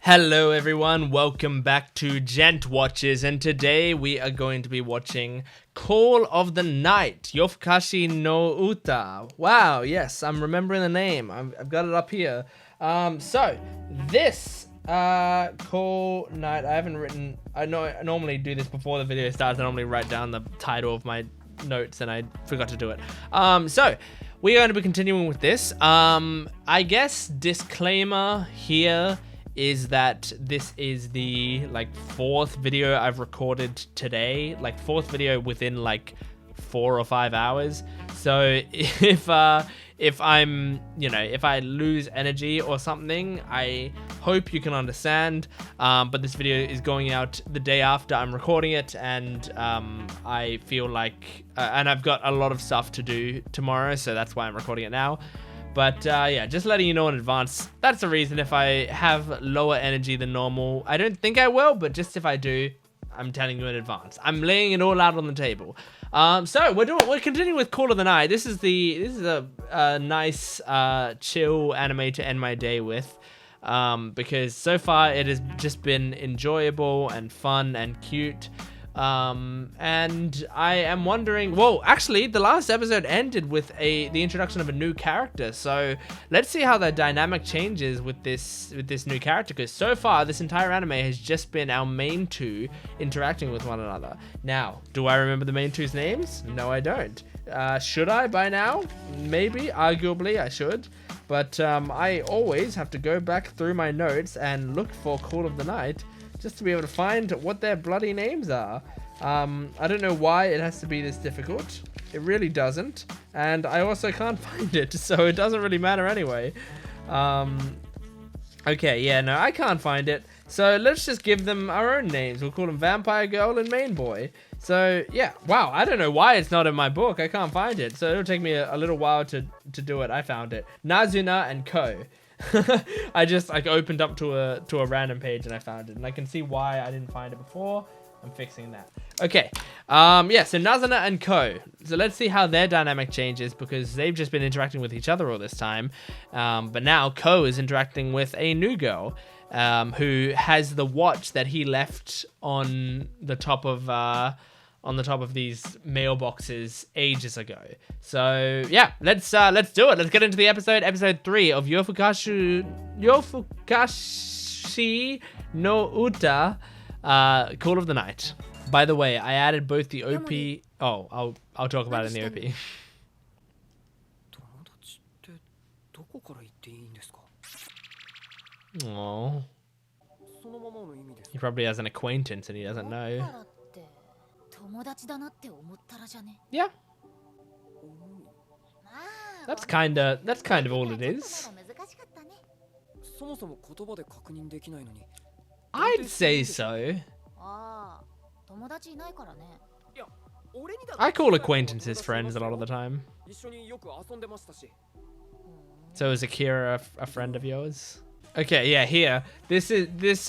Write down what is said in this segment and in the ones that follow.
Hello everyone, welcome back to Gent Watches, and today we are going to be watching Call of the Night, Yofukashi no Uta. Wow, yes, I'm remembering the name. I've got it up here. So this Call Night, I haven't written. I normally do this before the video starts. I normally write down the title of my notes, and I forgot to do it. So we're going to be continuing with this. I guess disclaimer here is that this is the fourth video I've recorded today, fourth video within 4 or 5 hours. So if I'm, if I lose energy or something, I hope you can understand. But this video is going out the day after I'm recording it, and I feel and I've got a lot of stuff to do tomorrow, so that's why I'm recording it now. But yeah, just letting you know in advance. That's the reason if I have lower energy than normal. I don't think I will, but just if I do, I'm telling you in advance. I'm laying it all out on the table. So we're continuing with Call of the Night. This is a nice chill anime to end my day with, because so far it has just been enjoyable and fun and cute. And I am wondering, well, actually the last episode ended with the introduction of a new character, so let's see how the dynamic changes with this new character, because so far this entire anime has just been our main two interacting with one another. Now, do I remember the main two's names? No, I don't. Should I by now? Maybe, arguably I should, but I always have to go back through my notes and look for Call of the Night just to be able to find what their bloody names are. I don't know why it has to be this difficult. It really doesn't. And I also can't find it, so it doesn't really matter anyway. Okay, yeah, no, I can't find it. So let's just give them our own names. We'll call them Vampire Girl and Main Boy. So yeah, wow, I don't know why it's not in my book. I can't find it. So it'll take me a little while to do it. I found it. Nazuna and Ko. I just opened up to a random page and I found it, and I can see why I didn't find it before. I'm fixing that. Okay. Yeah, so Nazuna and Ko. So let's see how their dynamic changes, because they've just been interacting with each other all this time. But now Ko is interacting with a new girl, who has the watch that he left on the top of these mailboxes ages ago. So yeah, let's do it. Let's get into the episode 3 of Yofukashi no Uta, Call of the Night. By the way, I added both the OP. Oh, I'll talk about it in the OP. Oh, he probably has an acquaintance and he doesn't know. Yeah. That's kind of all it is. I'd say so. I call acquaintances friends a lot of the time. So is Akira a friend of yours? Okay, yeah, here.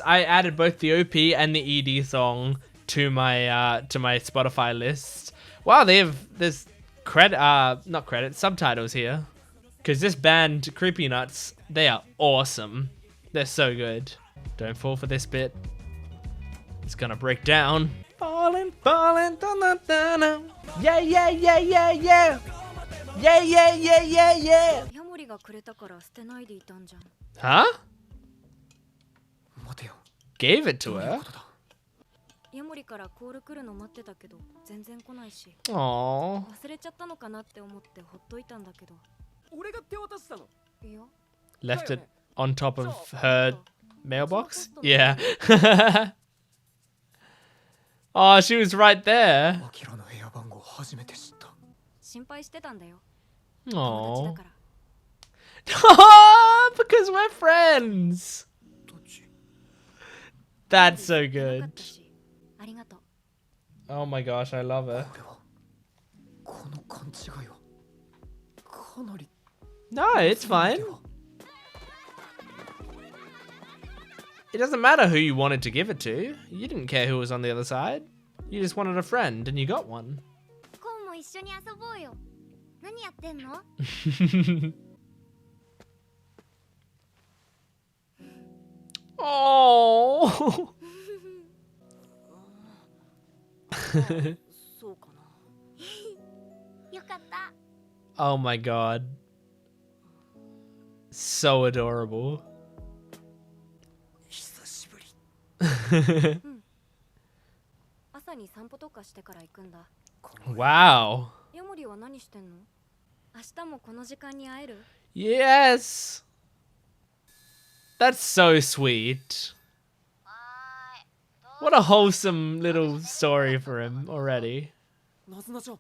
I added both the OP and the ED song to my Spotify list. Wow, there's subtitles here. Cause this band, Creepy Nuts, they are awesome. They're so good. Don't fall for this bit. It's gonna break down. Falling, da-na-da-na. Yeah, yeah, yeah, yeah, yeah. Yeah, yeah, yeah, yeah, yeah. Huh? Gave it to her? Aww. Left it on top of her mailbox? Yeah. Oh, she was right there. Aww. Because we're friends. That's so good. Oh my gosh, I love her. No, it's fine. It doesn't matter who you wanted to give it to. You didn't care who was on the other side. You just wanted a friend, and you got one. Oh. そうかな。よかった。 Oh my god. So adorable. 久しぶり。朝に散歩とかしてから行くんだ。 Wow. ヤモリは何してんの？明日もこの時間に会える？ Yes. That's so sweet. What a wholesome little story for him already. ナズナちゃん、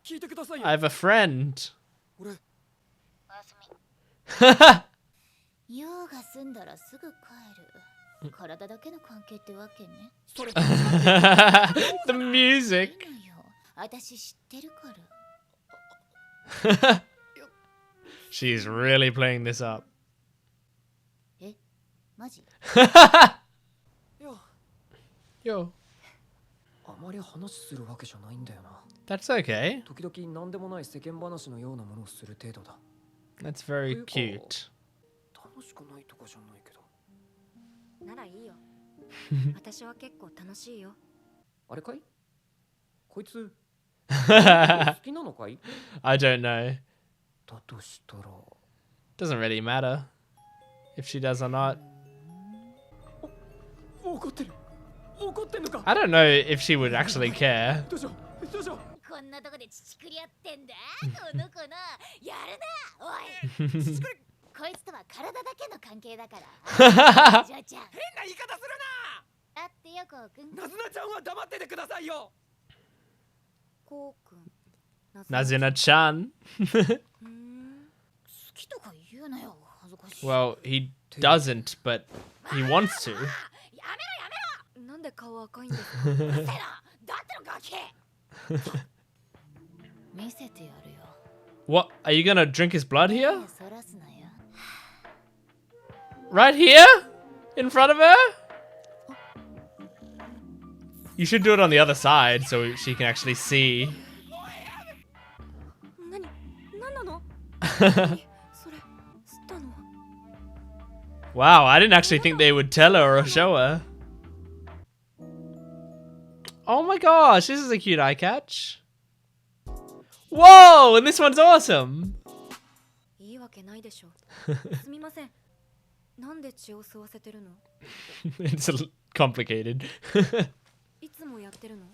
聞いてくださいよ。 I have a friend. 俺、おやすみ。用が済んだらすぐ帰る。体だけの関係ってわけね。それ。The music. いいのよ。私知ってるから。 She's really playing this up. え、マジ？ いや、 Yo, あまり話するわけじゃないんだよな。 that's okay. 時々何でもない世間話のようなものをする程度だ。 That's very cute. 楽しくないとかじゃないけど。ならいいよ。私は結構楽しいよ。あれかい？こいつ I 好きなのかい？ don't know. だとしたら。 Doesn't really matter if she does or not. 怒ってる。怒ってんのか。 I don't know if she would actually care. どうしよう。どうしよう。こんなとこで乳くり合ってんだ。この子のやるな。おい。乳くり。こいつとは体だけの関係だから。ジョちゃん。変な言い方するだってよ、こうくん。な。ナズナちゃんは黙っててくださいよ。こうくん。 Nazuna-chan. 好きとか言うなよ。恥ずかしい。 Well, he doesn't, but he wants to. やめろやめろ。なんで顔赤いんですか？うるせえな。だってのガキ。見せてやるよ。 What? Are you gonna drink his blood here? そらすなよ。 Right here? In front of her? You should do it on the other side so she can actually see. なんなの？それ、吸ったの？ Wow, I didn't actually think they would tell her or show her. Oh my gosh, this is a cute eye catch. Whoa, and this one's awesome. いいわけないでしょ。すみません。なんで血を吸わせてるの？ It's complicated. いつもやってるの？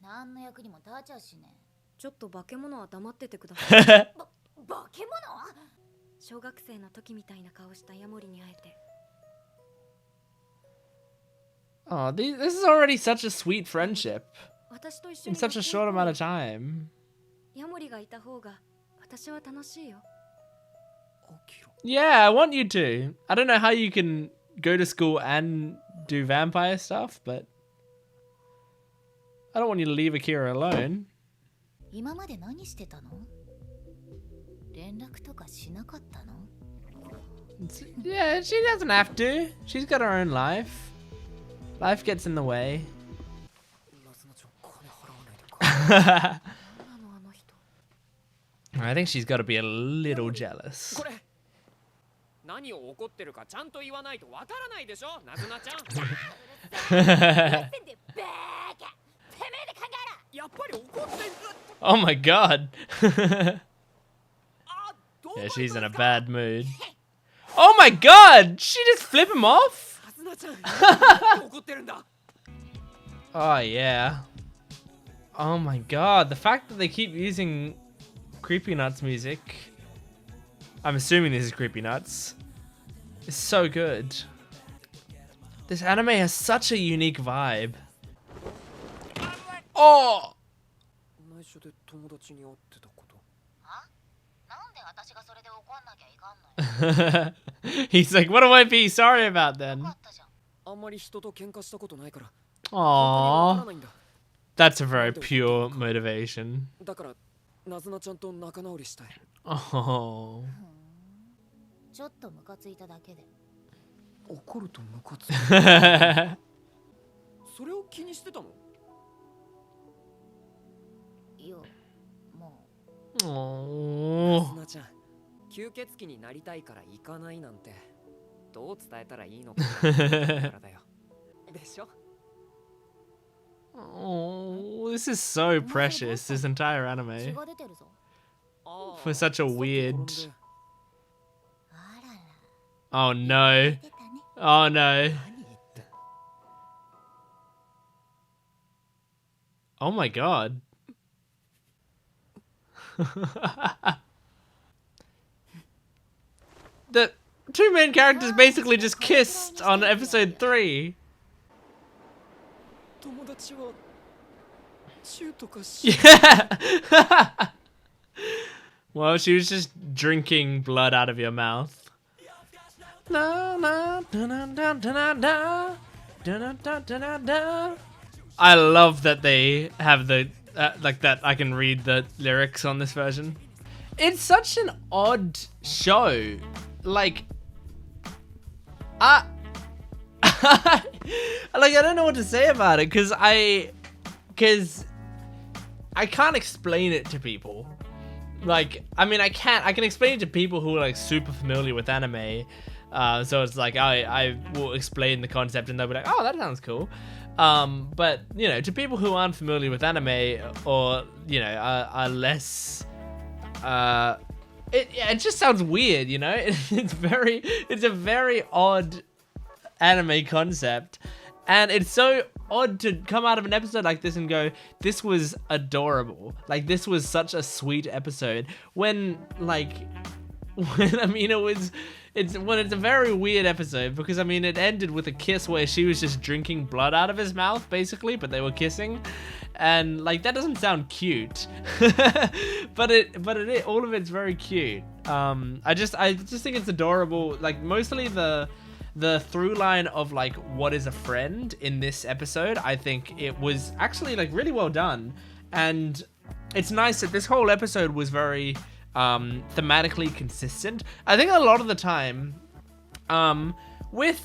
何の役にも立ちゃしね。ちょっと化け物は黙っててください。化け物？小学生の時みたいな顔したヤモリに会えて。 Oh, this is already such a sweet friendship 私と一緒 in に such a short amount of time. ヤモリがいた方が私は楽しいよ。 Yeah, I want you to. I don't know how you can go to school and do vampire stuff, but I don't want you to leave Akira alone. 今まで何してたの？連絡とかしなかったの？ Yeah, she doesn't have to. She's got her own life. Life gets in the way. ナズナちゃん、金払わないでか。 あの人。 I think she's got to be a little jealous. これ。何を怒ってるかちゃんと言わないとわからないでしょ、ナズナちゃん。やっぱり怒ってる。 Oh my god. あ、どう Yeah, she's in a bad mood. Oh my god! She just flip him off? ナズナちゃん、怒ってるんだ。 Oh yeah. Oh my god, the fact that they keep using Creepy Nuts music. I'm assuming this is Creepy Nuts. It's so good. This anime has such a unique vibe. Oh! 内緒で友達に会ってたこと。なんで私がそれで怒んなきゃいかんの？ He's like, what do I be sorry about then? あんまり人と喧嘩したことないから。 Aww. ないんだ。 That's a very pure motivation. だから、ナズナちゃんと仲直りしたい。 Oh. ちょっとムカついただけで。怒るとムカつく。 Aww. それを気にしてたの？いや、もナズナちゃん、吸血鬼になりたいから行かないなんて。どう伝えたらいいのかからだよ。でしょ? Oh, this is so precious, this entire anime. For such a weird... Oh no. Oh no. Oh my god. The two main characters basically just kissed on episode 3. Yeah. Well, she was just drinking blood out of your mouth. I love that they have the like that I can read the lyrics on this version. It's such an odd show. Like like I don't know what to say about it because I can't explain it to people. Like, I mean, I can explain it to people who are like super familiar with anime. So it's like I will explain the concept and they'll be like, oh, that sounds cool. But you know, to people who aren't familiar with anime or you know are less, it just sounds weird. You know, it's a very odd anime concept, and it's so odd to come out of an episode like this and go, this was adorable. Like this was such a sweet episode. When I mean it's a very weird episode because I mean it ended with a kiss where she was just drinking blood out of his mouth basically, but they were kissing, and like that doesn't sound cute, but it all of it's very cute. I just think it's adorable. Like mostly the through line of like what is a friend in this episode, I think it was actually like really well done, and it's nice that this whole episode was very thematically consistent. I think a lot of the time with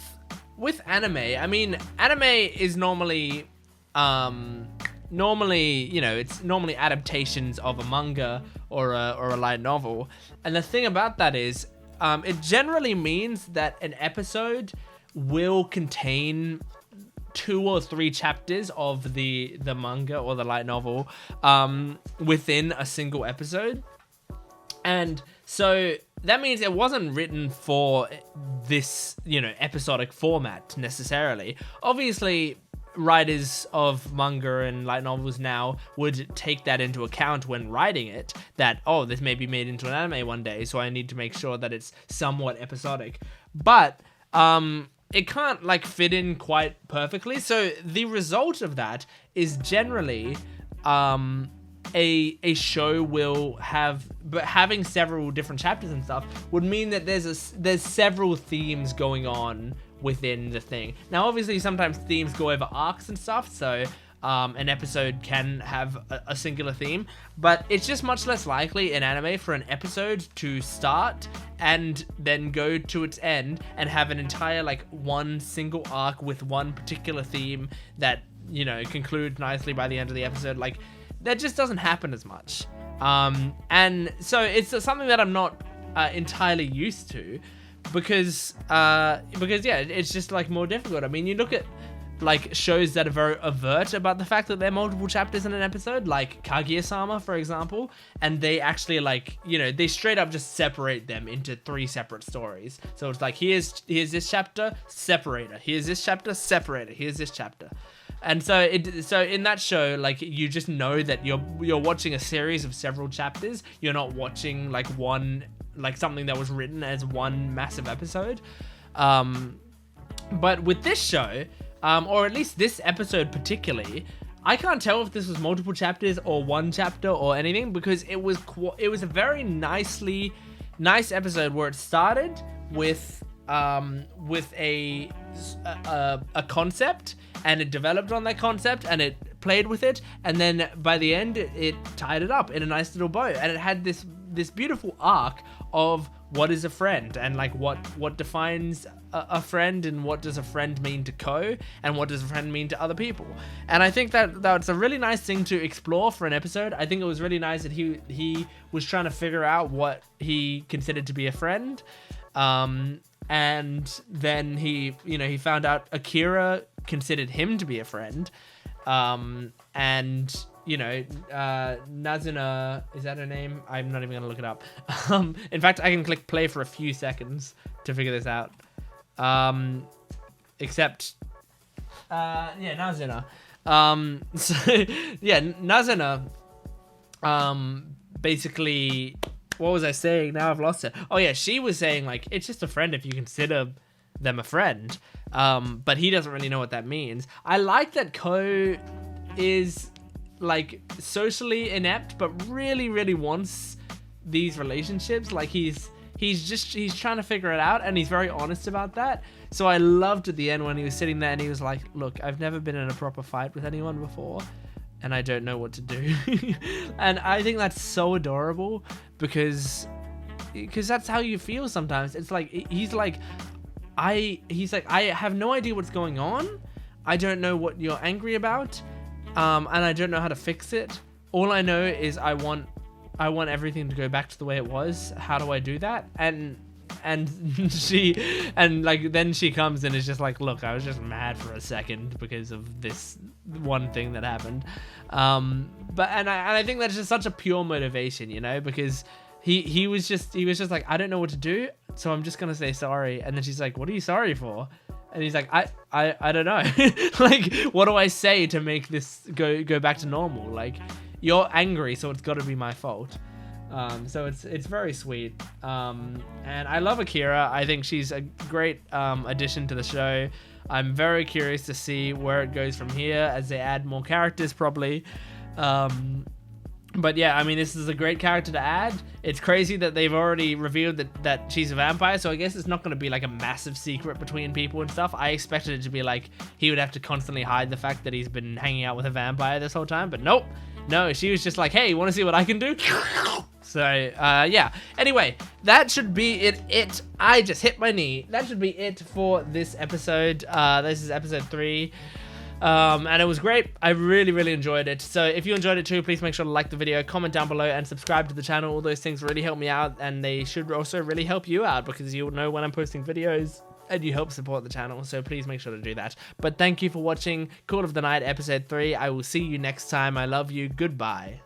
anime, I mean anime is normally you know, it's normally adaptations of a manga or a light novel, and the thing about that is it generally means that an episode will contain 2 or 3 chapters of the manga or the light novel within a single episode. And so that means it wasn't written for this, you know, episodic format necessarily. Obviously, writers of manga and light novels now would take that into account when writing it, that, oh, this may be made into an anime one day, so I need to make sure that it's somewhat episodic. But it can't like fit in quite perfectly. So the result of that is generally a show will have, but having several different chapters and stuff would mean that there's several themes going on within the thing. Now obviously sometimes themes go over arcs and stuff, so an episode can have a singular theme, but it's just much less likely in anime for an episode to start and then go to its end and have an entire like one single arc with one particular theme that, you know, concludes nicely by the end of the episode. Like that just doesn't happen as much, and so it's something that I'm not entirely used to, because yeah, it's just like more difficult. I mean, you look at like shows that are very overt about the fact that there are multiple chapters in an episode, like Kaguya-sama, for example, and they actually like, you know, they straight up just separate them into 3 separate stories. So it's like, here's this chapter, separator. Here's this chapter, separator. Here's this chapter. And so in that show, like, you just know that you're watching a series of several chapters. You're not watching like one, like something that was written as one massive episode. But with this show, or at least this episode particularly, I can't tell if this was multiple chapters or one chapter or anything, because it was a very nice episode where it started with a concept, and it developed on that concept, and it played with it, and then by the end it tied it up in a nice little bow, and it had this beautiful arc of what is a friend, and like what defines a friend, and what does a friend mean to Ko, and what does a friend mean to other people. And I think that's a really nice thing to explore for an episode. I think it was really nice that he was trying to figure out what he considered to be a friend. and then he found out Akira considered him to be a friend, and Nazuna, is that her name? I'm not even gonna look it up. In fact, I can click play for a few seconds to figure this out. Except, Nazuna. So yeah, Nazuna. Basically, what was I saying? Now I've lost it. Oh yeah, she was saying like it's just a friend if you consider them a friend. But he doesn't really know what that means. I like that Ko is like socially inept, but really, really wants these relationships. Like he's trying to figure it out, and he's very honest about that. So I loved at the end when he was sitting there and he was like, look, I've never been in a proper fight with anyone before, and I don't know what to do. And I think that's so adorable because that's how you feel sometimes. It's like he's like I have no idea what's going on. I don't know what you're angry about, and I don't know how to fix it. All I know is I want everything to go back to the way it was. How do I do that? And then she comes and is just like, look, I was just mad for a second because of this one thing that happened. But I think that's just such a pure motivation, because he was just like, I don't know what to do, so I'm just gonna say sorry. And then she's like, what are you sorry for? And he's like, I don't know. Like, what do I say to make this go back to normal? Like, you're angry, so it's got to be my fault. So it's very sweet. And I love Akira. I think she's a great addition to the show. I'm very curious to see where it goes from here as they add more characters, probably. But yeah, I mean, this is a great character to add. It's crazy that they've already revealed that she's a vampire, so I guess it's not going to be like a massive secret between people and stuff. I expected it to be like he would have to constantly hide the fact that he's been hanging out with a vampire this whole time, but nope. No, she was just like, hey, you want to see what I can do? So, yeah. Anyway, that should be it. I just hit my knee. That should be it for this episode. This is episode 3. And it was great. I really, really enjoyed it. So if you enjoyed it too, please make sure to like the video, comment down below, and subscribe to the channel. All those things really help me out, and they should also really help you out because you'll know when I'm posting videos and you help support the channel. So please make sure to do that. But thank you for watching Call of the Night episode 3. I will see you next time. I love you. Goodbye.